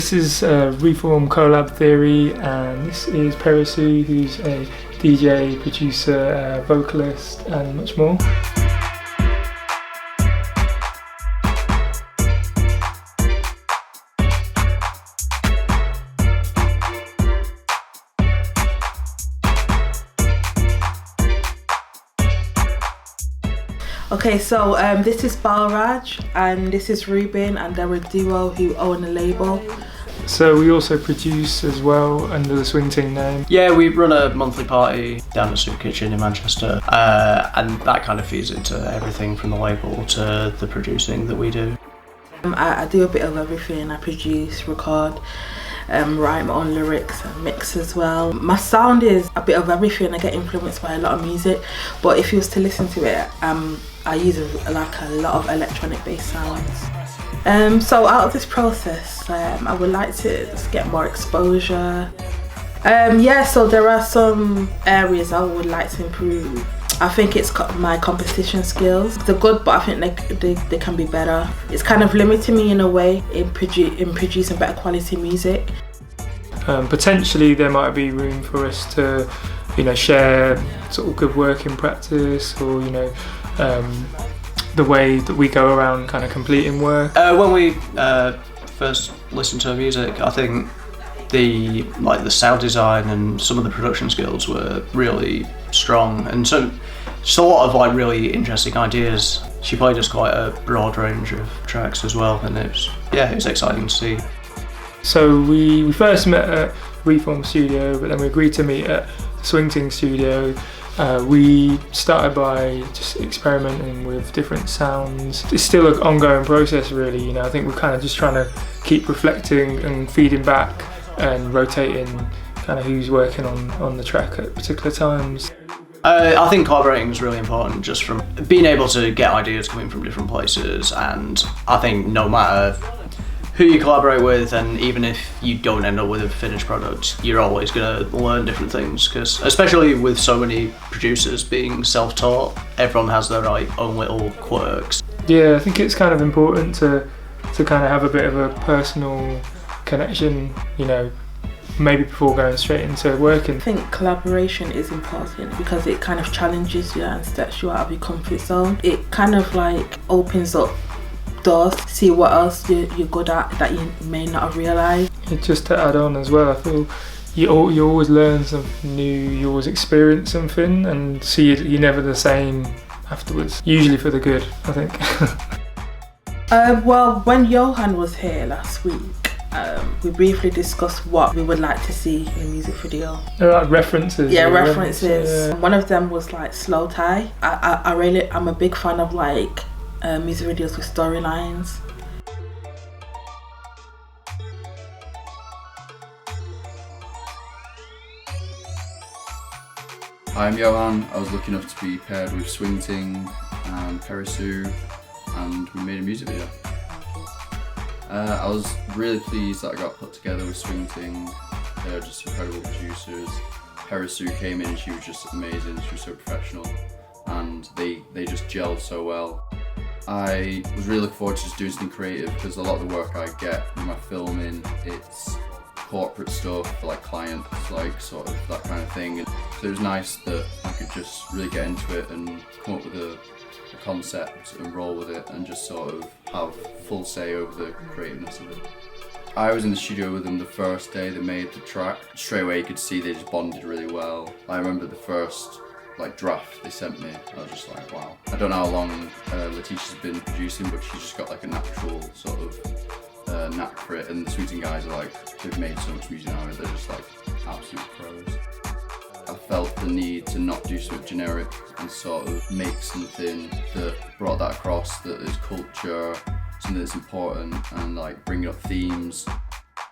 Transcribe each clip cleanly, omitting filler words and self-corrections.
This is Reform Collab Theory, and this is PERiiSU, who's a DJ, producer, vocalist and much more. Okay, so this is Balraj and this is Ruben, and they're a duo who own a label. So we also produce as well under the Swing Ting name. Yeah, we run a monthly party down at Soup Kitchen in Manchester, and that kind of feeds into everything from the label to the producing that we do. I do a bit of everything. I produce, record, write my own lyrics and mix as well. My sound is a bit of everything. I get influenced by a lot of music, but if you was to listen to it, I use a lot of electronic based sounds. So out of this process, I would like to just get more exposure. Yeah, so there are some areas I would like to improve. I think it's my composition skills. They're good, but I think they can be better. It's kind of limiting me in a way in producing better quality music. Potentially there might be room for us to, share sort of good working practice, or the way that we go around kind of completing work. When we first listened to music, I think the sound design and some of the production skills were really strong, and so just a lot of really interesting ideas. She played us quite a broad range of tracks as well, and it was exciting to see. So we first met at Reform Studio, but then we agreed to meet at Swing Ting Studio. We started by just experimenting with different sounds. It's still an ongoing process really, I think we're kind of just trying to keep reflecting and feeding back and rotating kind of who's working on the track at particular times. I think collaborating is really important, just from being able to get ideas coming from different places, and I think no matter who you collaborate with, and even if you don't end up with a finished product, you're always going to learn different things, because especially with so many producers being self-taught, everyone has their own little quirks. Yeah, I think it's kind of important to kind of have a bit of a personal connection, maybe before going straight into working. I think collaboration is important because it kind of challenges you and steps you out of your comfort zone. It kind of opens up doors, see what else you're good at that you may not have realised. Just to add on as well, I feel you always learn something new, you always experience something, and see you're never the same afterwards, usually for the good, I think. Well, when Yohan was here last week, we briefly discussed what we would like to see in a music video. References. Yeah, references. Yeah. One of them was Slow Tie. I'm a big fan of music videos with storylines. I'm Yohan. I was lucky enough to be paired with Swing Ting and PERiiSU, and we made a music video. I was really pleased that I got put together with Swing Ting. They're just incredible producers. PERiiSU came in and she was just amazing. She was so professional, and they just gelled so well. I was really looking forward to just doing something creative, because a lot of the work I get in my filming, it's corporate stuff for clients, sort of that kind of thing. And so it was nice that I could just really get into it and come up with a concept and roll with it, and just sort of have full say over the creativeness of it. I was in the studio with them the first day they made the track. Straight away you could see they just bonded really well. I remember the first draft they sent me, I was just wow. I don't know how long Letitia's been producing, but she's just got a natural sort of knack for it, and the Swing Ting guys are they've made so much music now, they're just absolute pros. I felt the need to not do something generic and sort of make something that brought that across, that is culture, something that's important, and bringing up themes.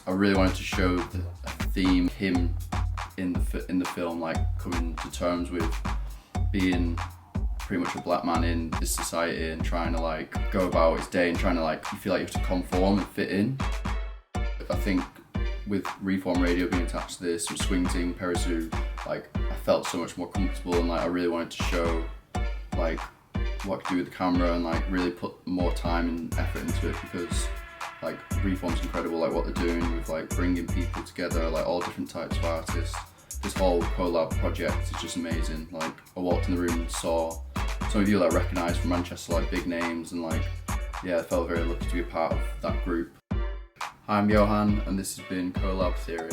I really wanted to show a theme, him in the film, coming to terms with being pretty much a black man in this society and trying to go about his day and trying to you feel you have to conform and fit in. I think with Reform Radio being attached to this, with Swing Ting, PERiiSU, I felt so much more comfortable, and I really wanted to show what I could do with the camera, and really put more time and effort into it, because like Reform's incredible, like what they're doing with like bringing people together, like all different types of artists. This whole collab project is just amazing. Like I walked in the room and saw some of you like recognised from Manchester, like big names, and like yeah, I felt very lucky to be a part of that group. Hi, I'm Yohan, and this has been Collab Theory.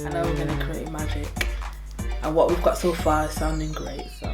I know we're going to create magic, and what we've got so far is sounding great. So